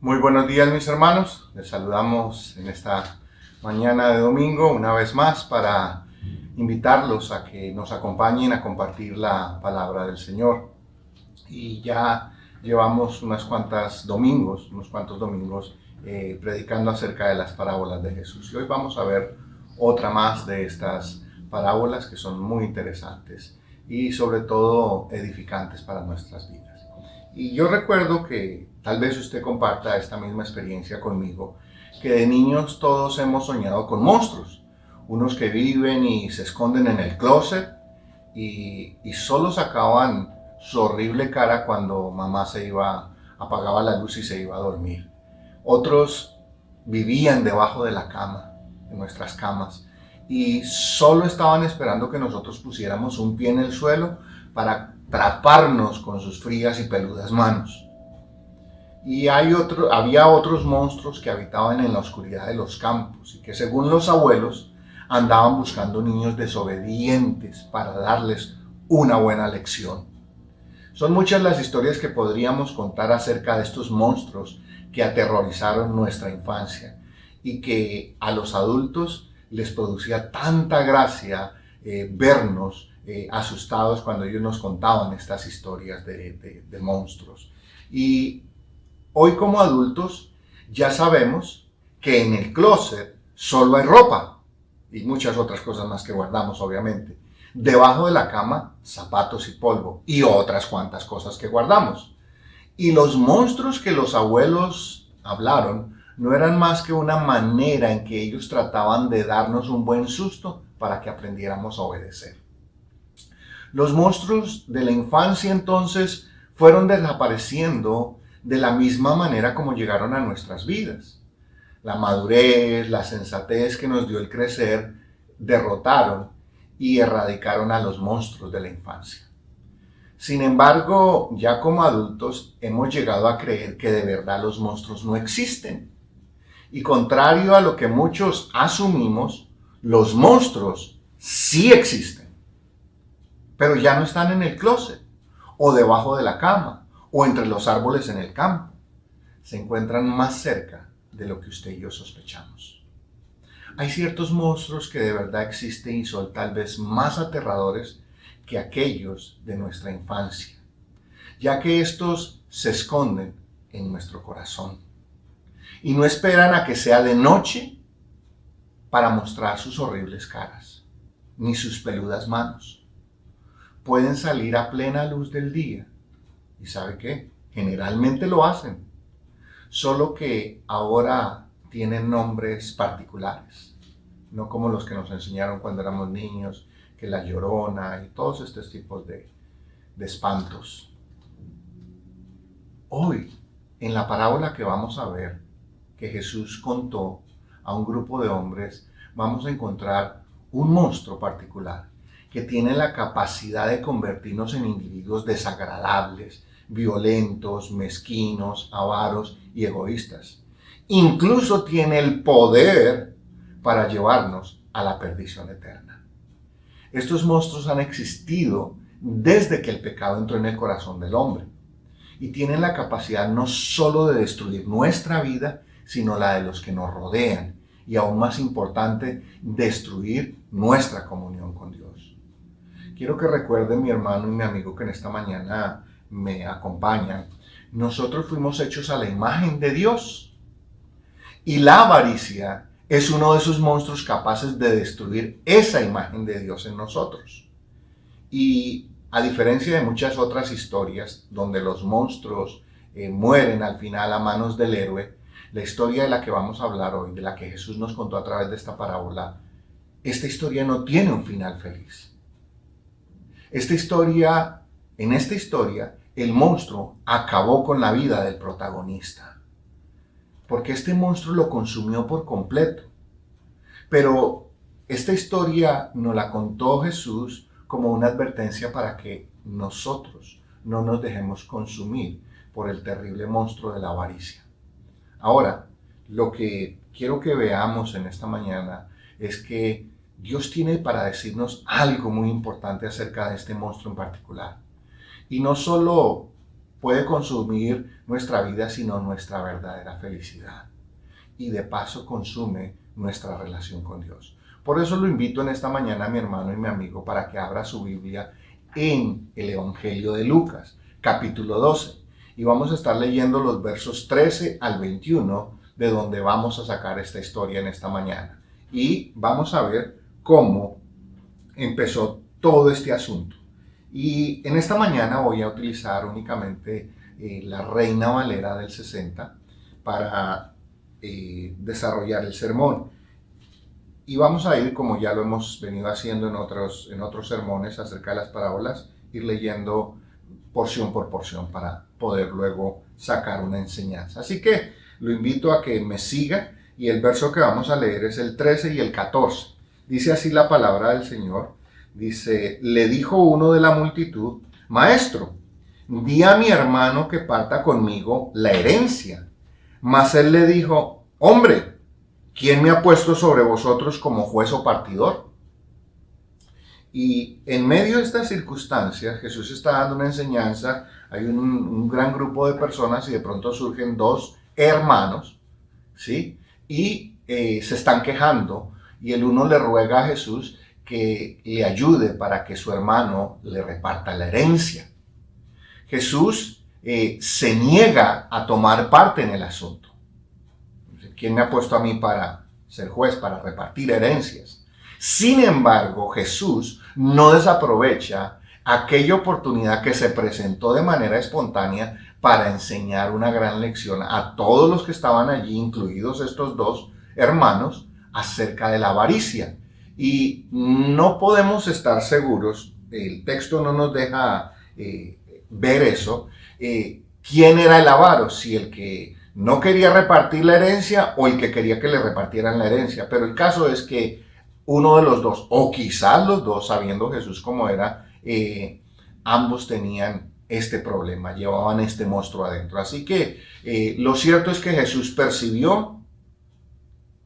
Muy buenos días, mis hermanos. Les saludamos en esta mañana de domingo una vez más para invitarlos a que nos acompañen a compartir la palabra del Señor. Y ya llevamos unos cuantos domingos predicando acerca de las parábolas de Jesús. Y hoy vamos a ver otra más de estas parábolas que son muy interesantes y sobre todo edificantes para nuestras vidas. Y yo recuerdo que tal vez usted comparta esta misma experiencia conmigo, que de niños todos hemos soñado con monstruos, unos que viven y se esconden en el closet y solo sacaban su horrible cara cuando mamá apagaba la luz y se iba a dormir. Otros vivían debajo de la cama, en nuestras camas, y solo estaban esperando que nosotros pusiéramos un pie en el suelo para atraparnos con sus frías y peludas manos. Y había otros monstruos que habitaban en la oscuridad de los campos y que, según los abuelos, andaban buscando niños desobedientes para darles una buena lección. Son muchas las historias que podríamos contar acerca de estos monstruos que aterrorizaron nuestra infancia y que a los adultos les producía tanta gracia vernos asustados cuando ellos nos contaban estas historias de monstruos. Y hoy, como adultos, ya sabemos que en el closet solo hay ropa y muchas otras cosas más que guardamos, obviamente. Debajo de la cama, zapatos y polvo y otras cuantas cosas que guardamos. Y los monstruos que los abuelos hablaron no eran más que una manera en que ellos trataban de darnos un buen susto para que aprendiéramos a obedecer. Los monstruos de la infancia entonces fueron desapareciendo de la misma manera como llegaron a nuestras vidas. La madurez, la sensatez que nos dio el crecer derrotaron y erradicaron a los monstruos de la infancia. Sin embargo, ya como adultos hemos llegado a creer que de verdad los monstruos no existen. Y contrario a lo que muchos asumimos, los monstruos sí existen. Pero ya no están en el closet, o debajo de la cama, o entre los árboles en el campo. Se encuentran más cerca de lo que usted y yo sospechamos. Hay ciertos monstruos que de verdad existen y son tal vez más aterradores que aquellos de nuestra infancia, ya que estos se esconden en nuestro corazón y no esperan a que sea de noche para mostrar sus horribles caras, ni sus peludas manos. Pueden salir a plena luz del día y ¿sabe qué? Generalmente lo hacen, solo que ahora tienen nombres particulares, no como los que nos enseñaron cuando éramos niños, que la Llorona y todos estos tipos de espantos. Hoy, en la parábola que vamos a ver, que Jesús contó a un grupo de hombres, vamos a encontrar un monstruo particular que tiene la capacidad de convertirnos en individuos desagradables, violentos, mezquinos, avaros y egoístas. Incluso tiene el poder para llevarnos a la perdición eterna. Estos monstruos han existido desde que el pecado entró en el corazón del hombre y tienen la capacidad no solo de destruir nuestra vida, sino la de los que nos rodean y, aún más importante, destruir nuestra comunión con Dios. Quiero que recuerden, mi hermano y mi amigo que en esta mañana me acompañan, nosotros fuimos hechos a la imagen de Dios y la avaricia es uno de esos monstruos capaces de destruir esa imagen de Dios en nosotros. Y a diferencia de muchas otras historias donde los monstruos mueren al final a manos del héroe, la historia de la que vamos a hablar hoy, de la que Jesús nos contó a través de esta parábola, esta historia no tiene un final feliz. En esta historia, el monstruo acabó con la vida del protagonista, porque este monstruo lo consumió por completo. Pero esta historia nos la contó Jesús como una advertencia para que nosotros no nos dejemos consumir por el terrible monstruo de la avaricia. Ahora, lo que quiero que veamos en esta mañana es que Dios tiene para decirnos algo muy importante acerca de este monstruo en particular. Y no solo puede consumir nuestra vida, sino nuestra verdadera felicidad. Y de paso consume nuestra relación con Dios. Por eso lo invito en esta mañana a mi hermano y mi amigo para que abra su Biblia en el Evangelio de Lucas, capítulo 12. Y vamos a estar leyendo los versos 13 al 21, de donde vamos a sacar esta historia en esta mañana. Y vamos a ver cómo empezó todo este asunto. Y en esta mañana voy a utilizar únicamente la Reina Valera del 60 para desarrollar el sermón. Y vamos a ir, como ya lo hemos venido haciendo en otros sermones acerca de las parábolas, ir leyendo porción por porción para poder luego sacar una enseñanza. Así que lo invito a que me siga, y el verso que vamos a leer es el 13 y el 14. Dice así la palabra del Señor. Dice: le dijo uno de la multitud: Maestro, di a mi hermano que parta conmigo la herencia. Mas él le dijo: Hombre, ¿quién me ha puesto sobre vosotros como juez o partidor? Y en medio de estas circunstancias, Jesús está dando una enseñanza. Hay un gran grupo de personas y de pronto surgen dos hermanos, ¿sí? Y se están quejando, y el uno le ruega a Jesús que le ayude para que su hermano le reparta la herencia. Jesús se niega a tomar parte en el asunto. ¿Quién me ha puesto a mí para ser juez, para repartir herencias? Sin embargo, Jesús no desaprovecha aquella oportunidad que se presentó de manera espontánea para enseñar una gran lección a todos los que estaban allí, incluidos estos dos hermanos, acerca de la avaricia. Y no podemos estar seguros, el texto no nos deja ver eso, quién era el avaro, si el que no quería repartir la herencia o el que quería que le repartieran la herencia. Pero el caso es que uno de los dos, o quizás los dos, sabiendo Jesús cómo era, ambos tenían este problema, llevaban este monstruo adentro. Así que lo cierto es que Jesús percibió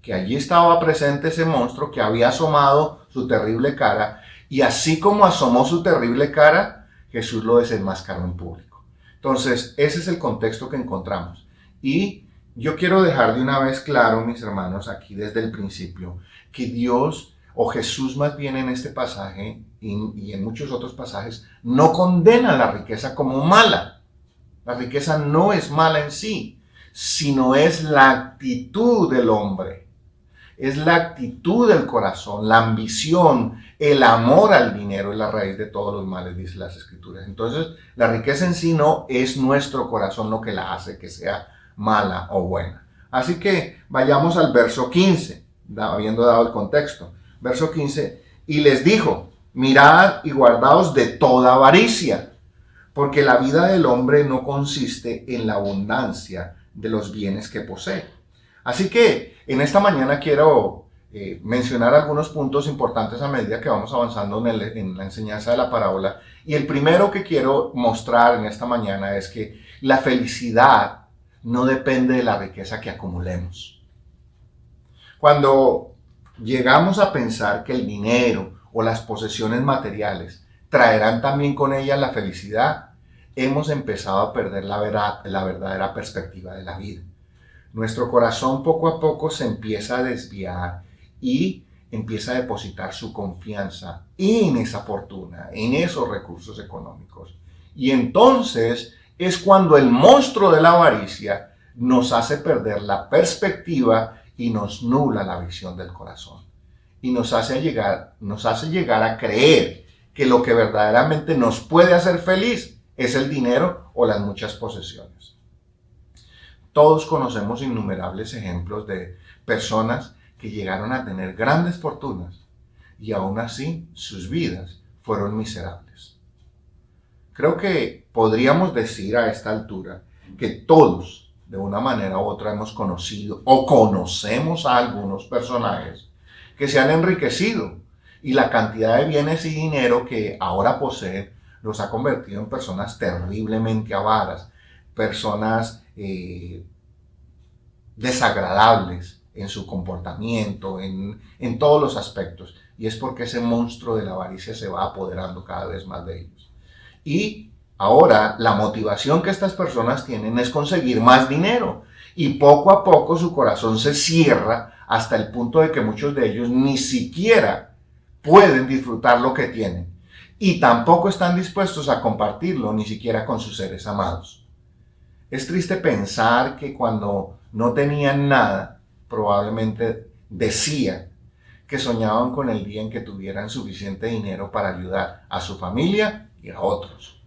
que allí estaba presente ese monstruo, que había asomado su terrible cara, y así como asomó su terrible cara, Jesús lo desenmascaró en público. Entonces, ese es el contexto que encontramos. Y yo quiero dejar de una vez claro, mis hermanos, aquí desde el principio, que Dios, o Jesús más bien en este pasaje y en muchos otros pasajes, no condena la riqueza como mala. La riqueza no es mala en sí, sino es la actitud del hombre. Es la actitud del corazón, la ambición, el amor al dinero es la raíz de todos los males, dice las Escrituras. Entonces, la riqueza en sí no es nuestro corazón lo que la hace que sea mala o buena. Así que vayamos al verso 15, habiendo dado el contexto. Verso 15, y les dijo: mirad y guardaos de toda avaricia, porque la vida del hombre no consiste en la abundancia de los bienes que posee. Así que en esta mañana quiero mencionar algunos puntos importantes a medida que vamos avanzando en la enseñanza de la parábola. Y el primero que quiero mostrar en esta mañana es que la felicidad no depende de la riqueza que acumulemos. Cuando llegamos a pensar que el dinero o las posesiones materiales traerán también con ellas la felicidad, hemos empezado a perder la verdadera perspectiva de la vida. Nuestro corazón poco a poco se empieza a desviar y empieza a depositar su confianza en esa fortuna, en esos recursos económicos. Y entonces es cuando el monstruo de la avaricia nos hace perder la perspectiva y nos nubla la visión del corazón. Y nos hace llegar a creer que lo que verdaderamente nos puede hacer feliz es el dinero o las muchas posesiones. Todos conocemos innumerables ejemplos de personas que llegaron a tener grandes fortunas y aún así sus vidas fueron miserables. Creo que podríamos decir a esta altura que todos, de una manera u otra, hemos conocido o conocemos a algunos personajes que se han enriquecido, y la cantidad de bienes y dinero que ahora poseen los ha convertido en personas terriblemente avaras, personas desagradables en su comportamiento, en todos los aspectos. Y es porque ese monstruo de la avaricia se va apoderando cada vez más de ellos. Y Ahora, la motivación que estas personas tienen es conseguir más dinero y poco a poco su corazón se cierra hasta el punto de que muchos de ellos ni siquiera pueden disfrutar lo que tienen y tampoco están dispuestos a compartirlo ni siquiera con sus seres amados. Es triste pensar que cuando no tenían nada, probablemente decían que soñaban con el día en que tuvieran suficiente dinero para ayudar a su familia y a otros.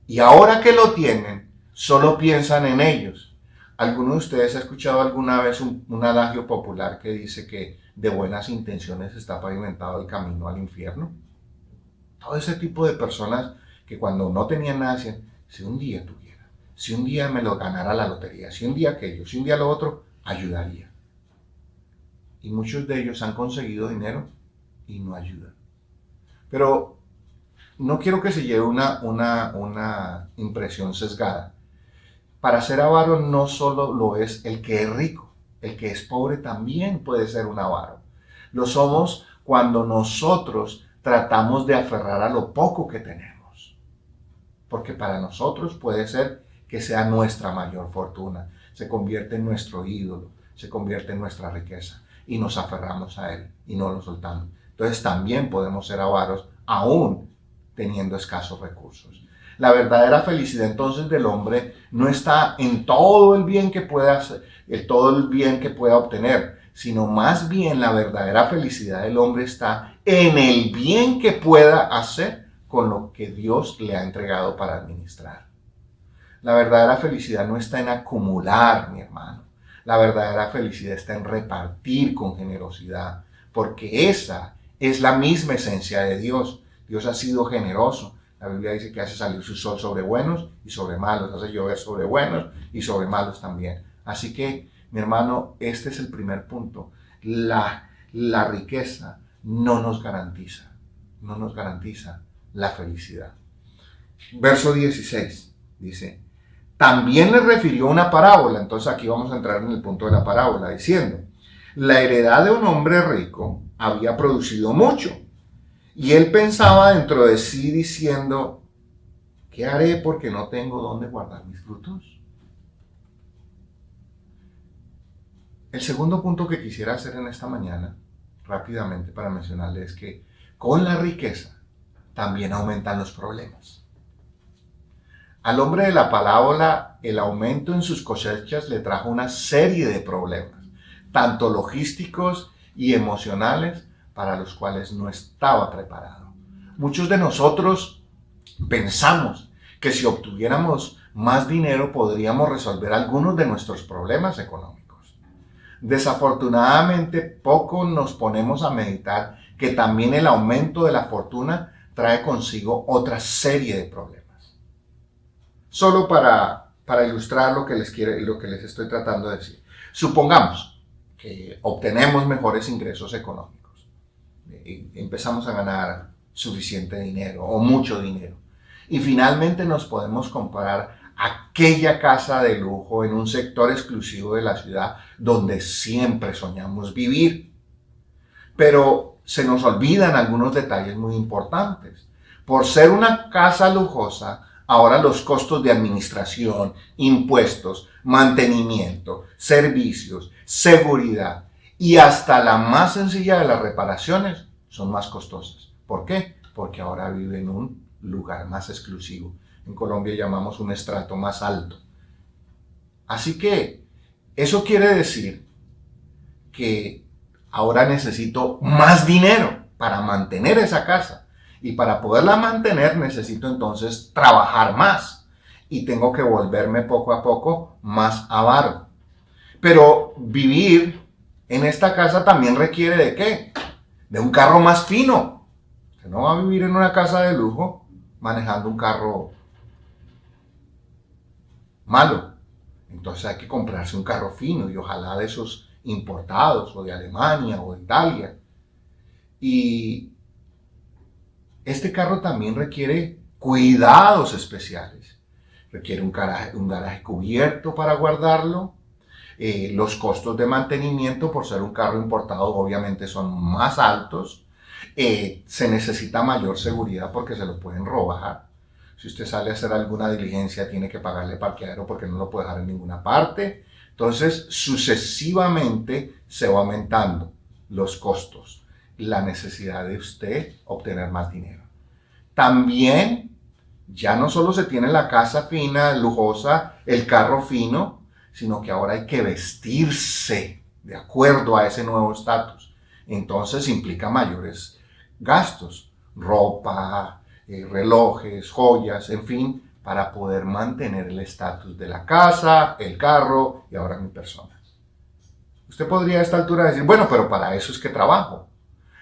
Y ahora que lo tienen, solo piensan en ellos. ¿Alguno de ustedes ha escuchado alguna vez un adagio popular que dice que de buenas intenciones está pavimentado el camino al infierno? Todo ese tipo de personas que cuando no tenían nada decían, si un día tuviera, si un día me lo ganara la lotería, si un día aquello, si un día lo otro, ayudaría. Y muchos de ellos han conseguido dinero y no ayudan. Pero no quiero que se lleve una impresión sesgada. Para ser avaro no solo lo es el que es rico, el que es pobre también puede ser un avaro. Lo somos cuando nosotros tratamos de aferrar a lo poco que tenemos. Porque para nosotros puede ser que sea nuestra mayor fortuna, se convierte en nuestro ídolo, se convierte en nuestra riqueza y nos aferramos a él y no lo soltamos. Entonces también podemos ser avaros aún teniendo escasos recursos. La verdadera felicidad entonces del hombre no está en todo el bien que pueda hacer, todo el bien que pueda obtener, sino más bien la verdadera felicidad del hombre está en el bien que pueda hacer con lo que Dios le ha entregado para administrar. La verdadera felicidad no está en acumular, mi hermano. La verdadera felicidad está en repartir con generosidad, porque esa es la misma esencia de Dios. Dios ha sido generoso. La Biblia dice que hace salir su sol sobre buenos y sobre malos, hace llover sobre buenos y sobre malos también. Así que, mi hermano, este es el primer punto. La riqueza no nos garantiza la felicidad. Verso 16 dice, también le refirió una parábola. Entonces aquí vamos a entrar en el punto de la parábola, diciendo, la heredad de un hombre rico había producido mucho. Y él pensaba dentro de sí diciendo, ¿qué haré porque no tengo dónde guardar mis frutos? El segundo punto que quisiera hacer en esta mañana, rápidamente para mencionarles, es que con la riqueza también aumentan los problemas. Al hombre de la parábola, el aumento en sus cosechas le trajo una serie de problemas, tanto logísticos y emocionales, para los cuales no estaba preparado. Muchos de nosotros pensamos que si obtuviéramos más dinero podríamos resolver algunos de nuestros problemas económicos. Desafortunadamente, poco nos ponemos a meditar que también el aumento de la fortuna trae consigo otra serie de problemas. Solo para ilustrar lo que les estoy tratando de decir. Supongamos que obtenemos mejores ingresos económicos. Empezamos a ganar suficiente dinero o mucho dinero y finalmente nos podemos comprar aquella casa de lujo en un sector exclusivo de la ciudad donde siempre soñamos vivir. Pero se nos olvidan algunos detalles muy importantes. Por ser una casa lujosa, ahora los costos de administración, impuestos, mantenimiento, servicios, seguridad y hasta la más sencilla de las reparaciones son más costosas. ¿Por qué? Porque ahora vive en un lugar más exclusivo. En Colombia llamamos un estrato más alto. Así que eso quiere decir que ahora necesito más dinero para mantener esa casa. Y para poderla mantener necesito entonces trabajar más. Y tengo que volverme poco a poco más avaro. Pero vivir en esta casa también requiere ¿de qué? De un carro más fino. Usted no va a vivir en una casa de lujo manejando un carro malo. Entonces hay que comprarse un carro fino y ojalá de esos importados o de Alemania o de Italia. Y este carro también requiere cuidados especiales. Requiere un garaje cubierto para guardarlo. Los costos de mantenimiento, por ser un carro importado, obviamente son más altos. Se necesita mayor seguridad porque se lo pueden robar. Si usted sale a hacer alguna diligencia, tiene que pagarle parqueadero porque no lo puede dejar en ninguna parte. Entonces, sucesivamente se va aumentando los costos, la necesidad de usted obtener más dinero. También, ya no solo se tiene la casa fina, lujosa, el carro fino, sino que ahora hay que vestirse de acuerdo a ese nuevo estatus. Entonces implica mayores gastos, ropa, relojes, joyas, en fin, para poder mantener el estatus de la casa, el carro y ahora mi persona. Usted podría a esta altura decir, bueno, pero para eso es que trabajo.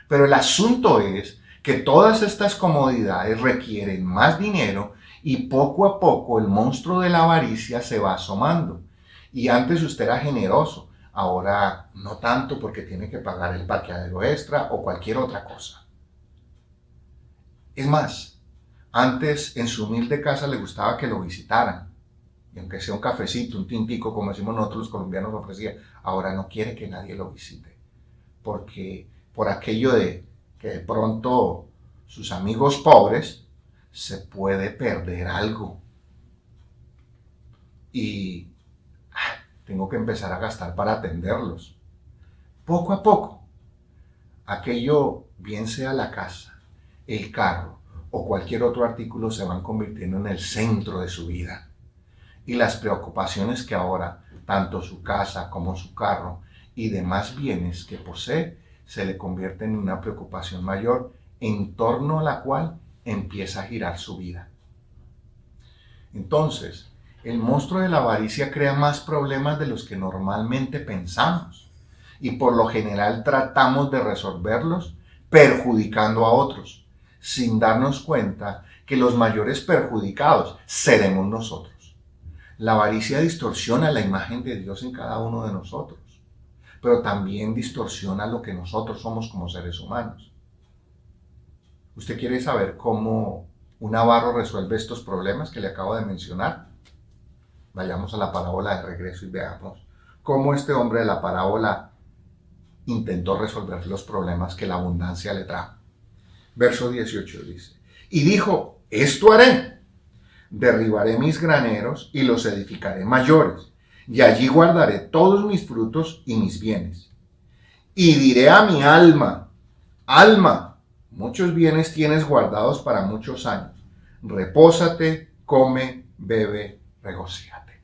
Pero el asunto es que todas estas comodidades requieren más dinero y poco a poco el monstruo de la avaricia se va asomando. Y antes usted era generoso, ahora no tanto porque tiene que pagar el parqueadero extra o cualquier otra cosa. Es más, antes en su humilde casa le gustaba que lo visitaran. Y aunque sea un cafecito, un tintico, como decimos nosotros los colombianos ofrecía, ahora no quiere que nadie lo visite. Porque por aquello de que de pronto sus amigos pobres se puede perder algo. Y tengo que empezar a gastar para atenderlos. Poco a poco, aquello, bien sea la casa, el carro o cualquier otro artículo, se van convirtiendo en el centro de su vida. Y las preocupaciones que ahora, tanto su casa como su carro y demás bienes que posee, se le convierten en una preocupación mayor en torno a la cual empieza a girar su vida. Entonces, el monstruo de la avaricia crea más problemas de los que normalmente pensamos y por lo general tratamos de resolverlos perjudicando a otros, sin darnos cuenta que los mayores perjudicados seremos nosotros. La avaricia distorsiona la imagen de Dios en cada uno de nosotros, pero también distorsiona lo que nosotros somos como seres humanos. ¿Usted quiere saber cómo un avaro resuelve estos problemas que le acabo de mencionar? Vayamos a la parábola de regreso y veamos cómo este hombre de la parábola intentó resolver los problemas que la abundancia le trajo. Verso 18 dice, y dijo, esto haré, derribaré mis graneros y los edificaré mayores, y allí guardaré todos mis frutos y mis bienes. Y diré a mi alma, alma, muchos bienes tienes guardados para muchos años. Repósate, come, bebe, regocíjate.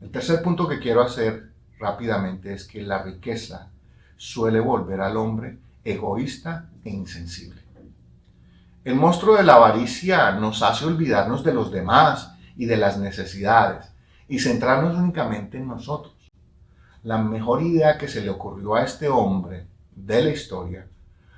El tercer punto que quiero hacer rápidamente es que la riqueza suele volver al hombre egoísta e insensible. El monstruo de la avaricia nos hace olvidarnos de los demás y de las necesidades y centrarnos únicamente en nosotros. La mejor idea que se le ocurrió a este hombre de la historia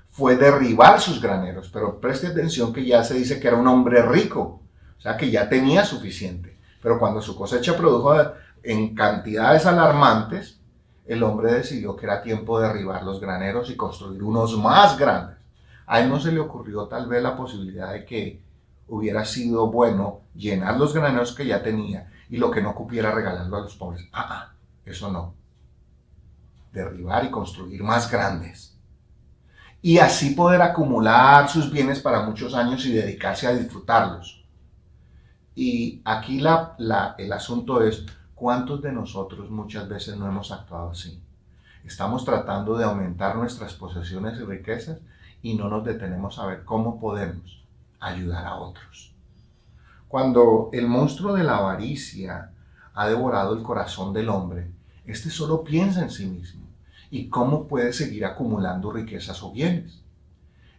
fue derribar sus graneros, pero preste atención que ya se dice que era un hombre rico, o sea que ya tenía suficiente, pero cuando su cosecha produjo en cantidades alarmantes, el hombre decidió que era tiempo de derribar los graneros y construir unos más grandes. A él no se le ocurrió tal vez la posibilidad de que hubiera sido bueno llenar los graneros que ya tenía y lo que no cupiera regalarlo a los pobres. Eso no. Derribar y construir más grandes. Y así poder acumular sus bienes para muchos años y dedicarse a disfrutarlos. Y aquí el asunto es, ¿cuántos de nosotros muchas veces no hemos actuado así? Estamos tratando de aumentar nuestras posesiones y riquezas y no nos detenemos a ver cómo podemos ayudar a otros. Cuando el monstruo de la avaricia ha devorado el corazón del hombre, este solo piensa en sí mismo y cómo puede seguir acumulando riquezas o bienes.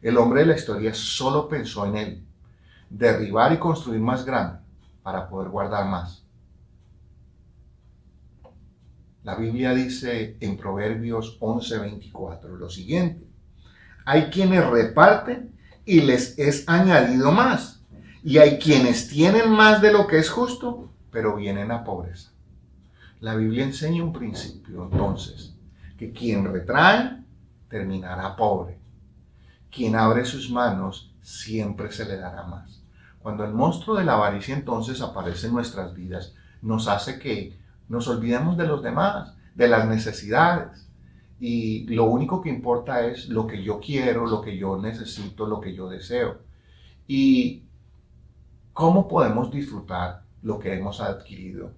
El hombre de la historia solo pensó en él, derribar y construir más grande para poder guardar más. La Biblia dice en Proverbios 11:24 lo siguiente: hay quienes reparten y les es añadido más, y hay quienes tienen más de lo que es justo, pero vienen a pobreza. La Biblia enseña un principio, entonces, que quien retrae terminará pobre. Quien abre sus manos siempre se le dará más. Cuando el monstruo de la avaricia entonces aparece en nuestras vidas, nos hace que nos olvidemos de los demás, de las necesidades. Y lo único que importa es lo que yo quiero, lo que yo necesito, lo que yo deseo. Y ¿Cómo podemos disfrutar lo que hemos adquirido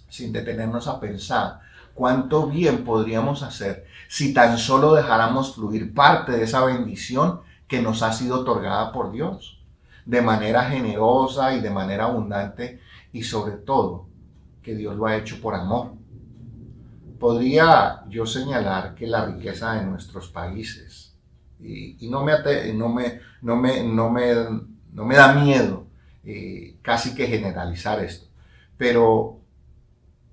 sin detenernos a pensar cuánto bien podríamos hacer si tan solo dejáramos fluir parte de esa bendición que nos ha sido otorgada por Dios, de manera generosa y de manera abundante, y sobre todo que Dios lo ha hecho por amor? Podría yo señalar que la riqueza de nuestros países, y no me da miedo casi que generalizar esto, pero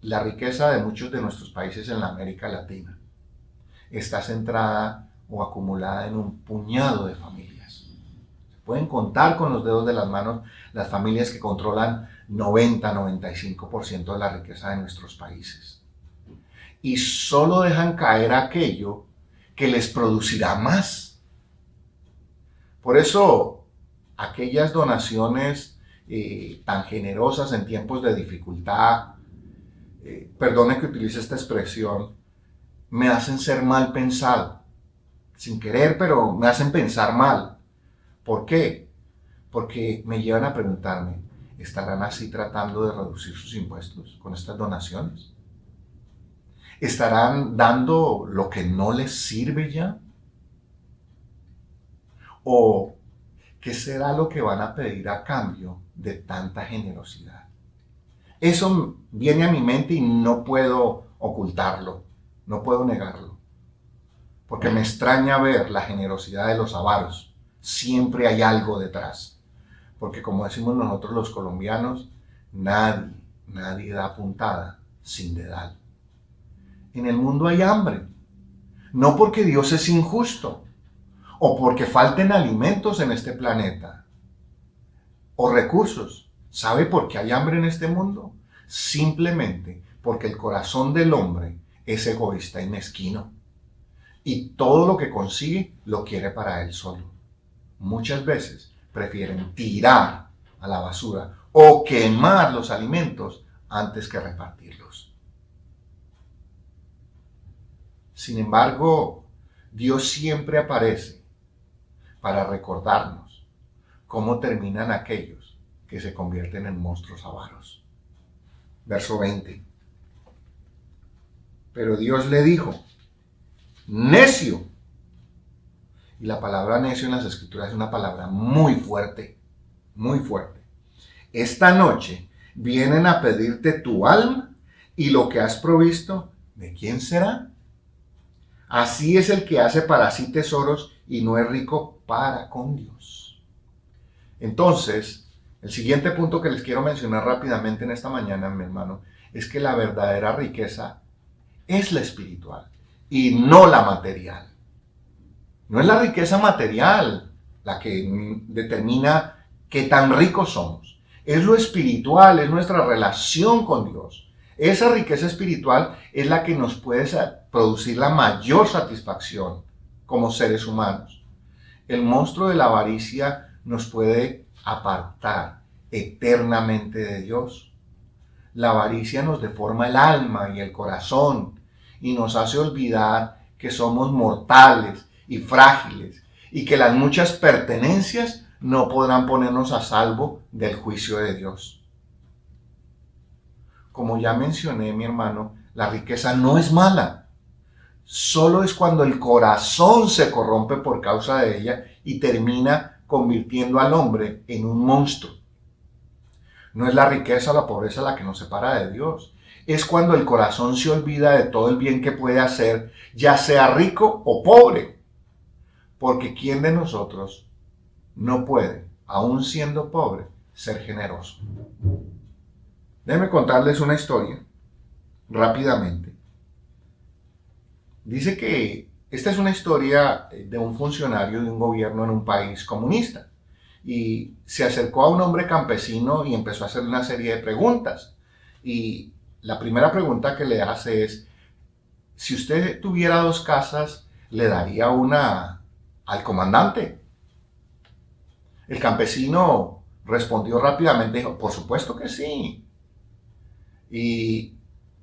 la riqueza de muchos de nuestros países en la América Latina está centrada o acumulada en un puñado de familias. Se pueden contar con los dedos de las manos las familias que controlan 90-95% de la riqueza de nuestros países. Y solo dejan caer aquello que les producirá más. Por eso, aquellas donaciones tan generosas en tiempos de dificultad, perdone que utilice esta expresión, me hacen ser mal pensado. Sin querer, pero me hacen pensar mal. ¿Por qué? Porque me llevan a preguntarme, ¿estarán así tratando de reducir sus impuestos con estas donaciones? ¿Estarán dando lo que no les sirve ya? ¿O qué será lo que van a pedir a cambio de tanta generosidad? Eso viene a mi mente y no puedo ocultarlo, no puedo negarlo, porque me extraña ver la generosidad de los avaros. Siempre hay algo detrás, porque como decimos nosotros los colombianos, nadie da puntada sin dedal. En el mundo hay hambre, no porque Dios es injusto, o porque falten alimentos en este planeta, o recursos. ¿Sabe por qué hay hambre en este mundo? Simplemente porque el corazón del hombre es egoísta y mezquino. Y todo lo que consigue lo quiere para él solo. Muchas veces prefieren tirar a la basura o quemar los alimentos antes que repartirlos. Sin embargo, Dios siempre aparece para recordarnos cómo terminan aquellos que se convierten en monstruos avaros. Verso 20. Pero Dios le dijo, necio. Y la palabra necio en las Escrituras es una palabra muy fuerte, muy fuerte. Esta noche vienen a pedirte tu alma y lo que has provisto, ¿de quién será? Así es el que hace para sí tesoros y no es rico para con Dios. Entonces, el siguiente punto que les quiero mencionar rápidamente en esta mañana, mi hermano, es que la verdadera riqueza es la espiritual y no la material. No es la riqueza material la que determina qué tan ricos somos. Es lo espiritual, es nuestra relación con Dios. Esa riqueza espiritual es la que nos puede producir la mayor satisfacción como seres humanos. El monstruo de la avaricia nos puede apartar eternamente de Dios. La avaricia nos deforma el alma y el corazón y nos hace olvidar que somos mortales y frágiles y que las muchas pertenencias no podrán ponernos a salvo del juicio de Dios. Como ya mencioné, mi hermano, la riqueza no es mala. Solo es cuando el corazón se corrompe por causa de ella y termina convirtiendo al hombre en un monstruo. No es la riqueza o la pobreza la que nos separa de Dios. Es cuando el corazón se olvida de todo el bien que puede hacer, ya sea rico o pobre. Porque ¿quién de nosotros no puede, aun siendo pobre, ser generoso? Déjenme contarles una historia rápidamente. Dice que esta es una historia de un funcionario de un gobierno en un país comunista. Y se acercó a un hombre campesino y empezó a hacerle una serie de preguntas. Y la primera pregunta que le hace es, si usted tuviera 2 casas, ¿le daría una al comandante? El campesino respondió rápidamente, dijo, por supuesto que sí. Y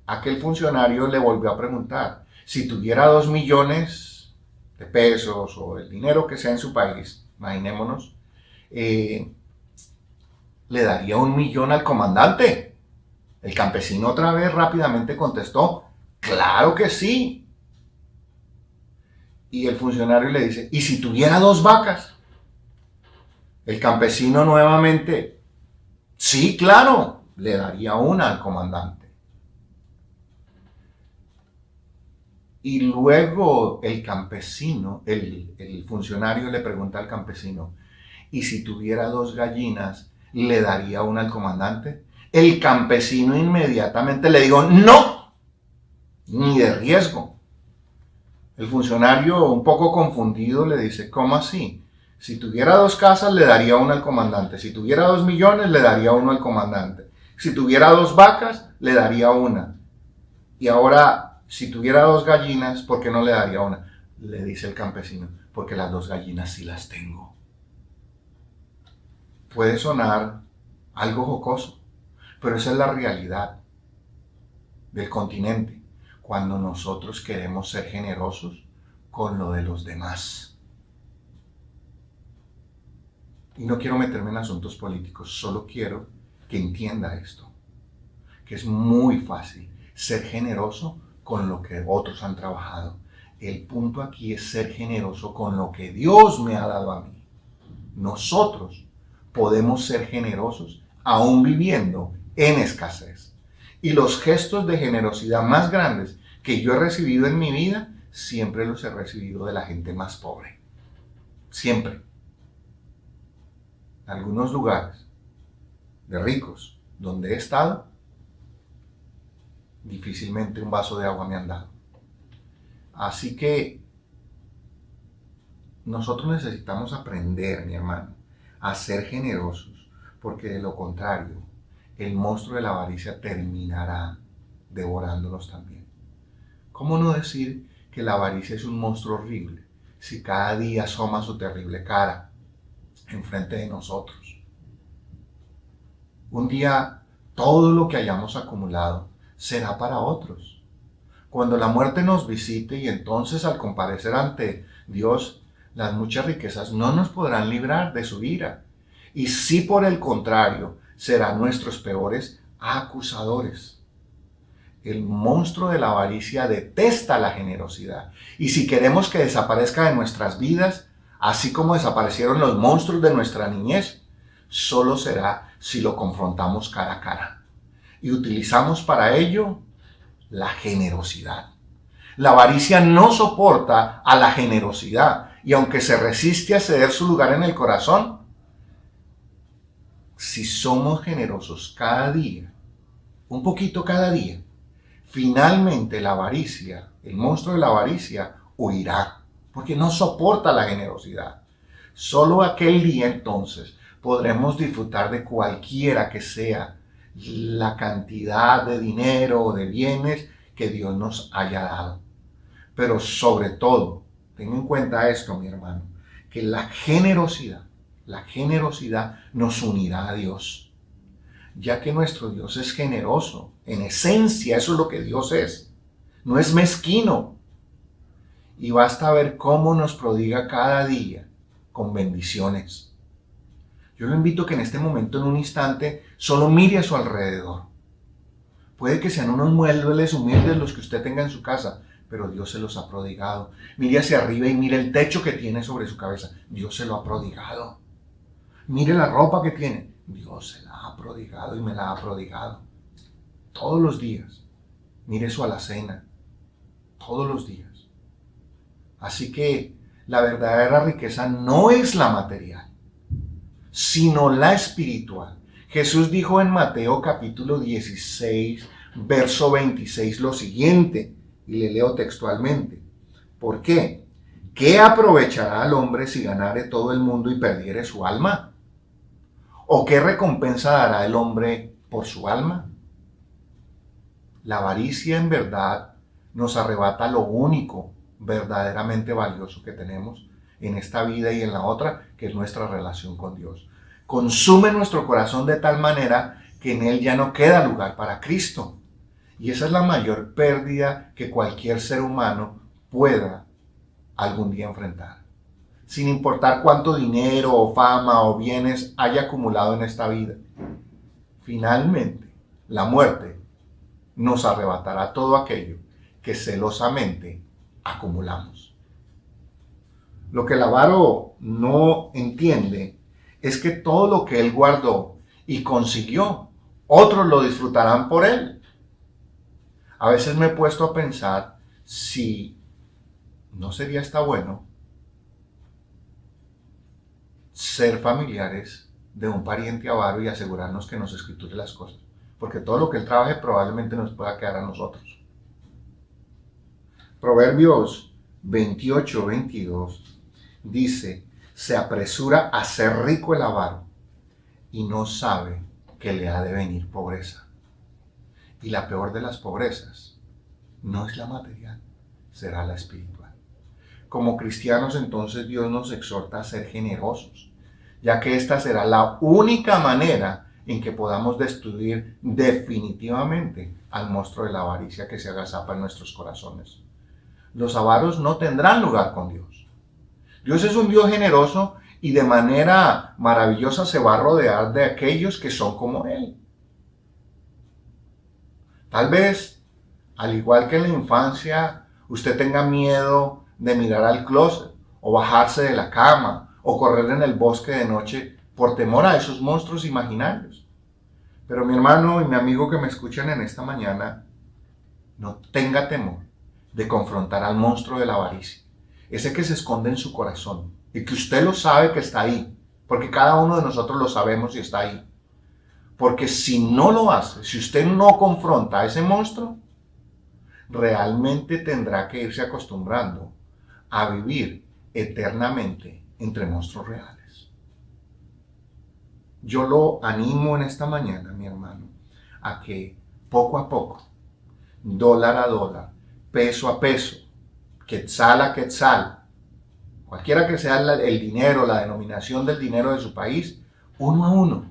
aquel funcionario le volvió a preguntar, si tuviera 2 millones de pesos o el dinero que sea en su país, imaginémonos, le daría 1.000.000 al comandante. El campesino otra vez rápidamente contestó, claro que sí. Y el funcionario le dice, ¿y si tuviera 2 vacas? El campesino nuevamente, sí, claro, le daría una al comandante. Y luego el campesino, el funcionario le pregunta al campesino, ¿y si tuviera 2 gallinas, le daría una al comandante? El campesino inmediatamente le dijo, no, ni de riesgo. El funcionario, un poco confundido, le dice, ¿cómo así? Si tuviera 2 casas, le daría una al comandante. Si tuviera 2.000.000, le daría uno al comandante. Si tuviera 2 vacas, le daría una. Y ahora, si tuviera 2 gallinas, ¿por qué no le daría una? Le dice el campesino, porque las 2 gallinas sí las tengo. Puede sonar algo jocoso, pero esa es la realidad del continente cuando nosotros queremos ser generosos con lo de los demás. Y no quiero meterme en asuntos políticos, solo quiero que entienda esto, que es muy fácil ser generoso con lo que otros han trabajado. El punto aquí es ser generoso con lo que Dios me ha dado a mí. Nosotros podemos ser generosos aún viviendo en escasez. Y los gestos de generosidad más grandes que yo he recibido en mi vida, siempre los he recibido de la gente más pobre. Siempre. En algunos lugares de ricos donde he estado, difícilmente un vaso de agua me han dado. Así que nosotros necesitamos aprender, mi hermano, a ser generosos, porque de lo contrario, el monstruo de la avaricia terminará devorándonos también. ¿Cómo no decir que la avaricia es un monstruo horrible si cada día asoma su terrible cara enfrente de nosotros? Un día todo lo que hayamos acumulado será para otros. Cuando la muerte nos visite y entonces al comparecer ante Dios, las muchas riquezas no nos podrán librar de su ira. Y si por el contrario, serán nuestros peores acusadores. El monstruo de la avaricia detesta la generosidad. Y si queremos que desaparezca de nuestras vidas, así como desaparecieron los monstruos de nuestra niñez, solo será si lo confrontamos cara a cara. Y utilizamos para ello la generosidad. La avaricia no soporta a la generosidad. Y aunque se resiste a ceder su lugar en el corazón, si somos generosos cada día, un poquito cada día, finalmente la avaricia, el monstruo de la avaricia, huirá, porque no soporta la generosidad. Solo aquel día entonces podremos disfrutar de cualquiera que sea la cantidad de dinero o de bienes que Dios nos haya dado. Pero sobre todo, ten en cuenta esto, mi hermano, que la generosidad nos unirá a Dios, ya que nuestro Dios es generoso. En esencia, eso es lo que Dios es. No es mezquino. Y basta ver cómo nos prodiga cada día con bendiciones. Yo lo invito a que en este momento, en un instante, solo mire a su alrededor. Puede que sean unos muebles humildes los que usted tenga en su casa, pero Dios se los ha prodigado. Mire hacia arriba y mire el techo que tiene sobre su cabeza. Dios se lo ha prodigado. Mire la ropa que tiene. Dios se la ha prodigado y me la ha prodigado. Todos los días. Mire su alacena. Todos los días. Así que la verdadera riqueza no es la material, sino la espiritual. Jesús dijo en Mateo capítulo 16, verso 26 lo siguiente, y le leo textualmente. ¿Por qué? ¿Qué aprovechará al hombre si ganare todo el mundo y perdiere su alma? ¿O qué recompensa dará el hombre por su alma? La avaricia en verdad nos arrebata lo único verdaderamente valioso que tenemos en esta vida y en la otra, que es nuestra relación con Dios. Consume nuestro corazón de tal manera que en él ya no queda lugar para Cristo. Y esa es la mayor pérdida que cualquier ser humano pueda algún día enfrentar. sin importar cuánto dinero o fama o bienes haya acumulado en esta vida. Finalmente, la muerte nos arrebatará todo aquello que celosamente acumulamos. Lo que el avaro no entiende es que todo lo que él guardó y consiguió, otros lo disfrutarán por él. A veces me he puesto a pensar si no sería hasta bueno ser familiares de un pariente avaro y asegurarnos que nos escriture las cosas, porque todo lo que él trabaje probablemente nos pueda quedar a nosotros. Proverbios 28-22 dice: se apresura a ser rico el avaro y no sabe que le ha de venir pobreza. Y la peor de las pobrezas no es la material, será la espiritual. Como cristianos, entonces, Dios nos exhorta a ser generosos, ya que esta será la única manera en que podamos destruir definitivamente al monstruo de la avaricia que se agazapa en nuestros corazones. Los avaros no tendrán lugar con Dios. Dios es un Dios generoso y de manera maravillosa se va a rodear de aquellos que son como Él. Tal vez, al igual que en la infancia, usted tenga miedo de mirar al closet o bajarse de la cama o correr en el bosque de noche por temor a esos monstruos imaginarios. Pero mi hermano y mi amigo que me escuchan en esta mañana, no tenga temor de confrontar al monstruo de la avaricia, ese que se esconde en su corazón y que usted lo sabe que está ahí, porque cada uno de nosotros lo sabemos y está ahí. Porque si no lo hace, si usted no confronta a ese monstruo, realmente tendrá que irse acostumbrando a vivir eternamente entre monstruos reales. Yo lo animo en esta mañana, mi hermano, a que poco a poco, dólar a dólar, peso a peso, quetzal a quetzal, cualquiera que sea el dinero, la denominación del dinero de su país, uno a uno,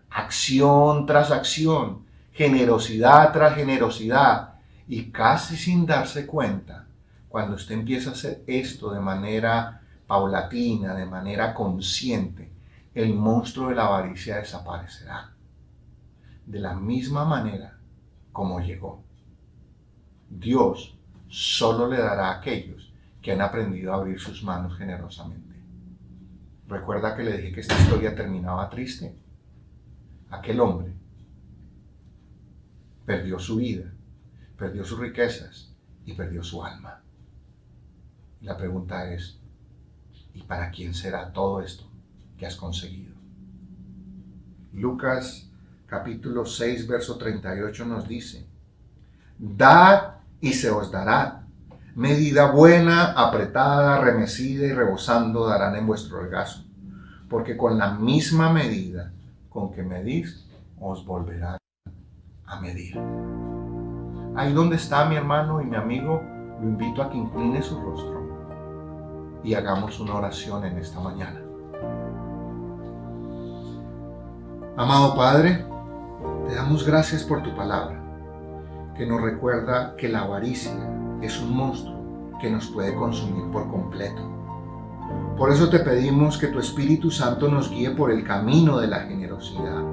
acción tras acción, generosidad tras generosidad, y casi sin darse cuenta, cuando usted empieza a hacer esto de manera paulatina, de manera consciente, el monstruo de la avaricia desaparecerá. De la misma manera como llegó. Dios solo le dará a aquellos que han aprendido a abrir sus manos generosamente. ¿Recuerda que le dije que esta historia terminaba triste? Aquel hombre perdió su vida, perdió sus riquezas y perdió su alma. La pregunta es, ¿y para quién será todo esto que has conseguido? Lucas capítulo 6, verso 38 nos dice: dad y se os dará, medida buena, apretada, remecida y rebosando darán en vuestro regazo, porque con la misma medida con que medís, os volverán a medir. Ahí donde está mi hermano y mi amigo, lo invito a que incline su rostro y hagamos una oración en esta mañana. Amado Padre, te damos gracias por tu palabra, que nos recuerda que la avaricia es un monstruo que nos puede consumir por completo. Por eso te pedimos que tu Espíritu Santo nos guíe por el camino de la generosidad,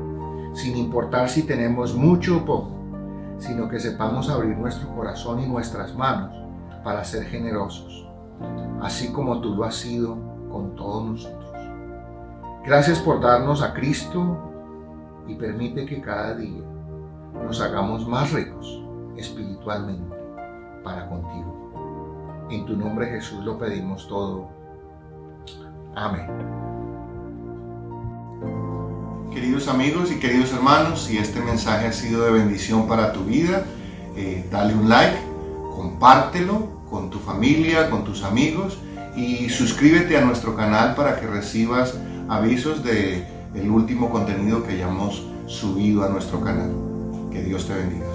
sin importar si tenemos mucho o poco, sino que sepamos abrir nuestro corazón y nuestras manos para ser generosos, así como tú lo has sido con todos nosotros. Gracias por darnos a Cristo y permite que cada día nos hagamos más ricos espiritualmente para contigo. En tu nombre, Jesús, lo pedimos todo. Amén. Queridos amigos y queridos hermanos, si este mensaje ha sido de bendición para tu vida, dale un like, compártelo con tu familia, con tus amigos y suscríbete a nuestro canal para que recibas avisos de el último contenido que hayamos subido a nuestro canal. Que Dios te bendiga.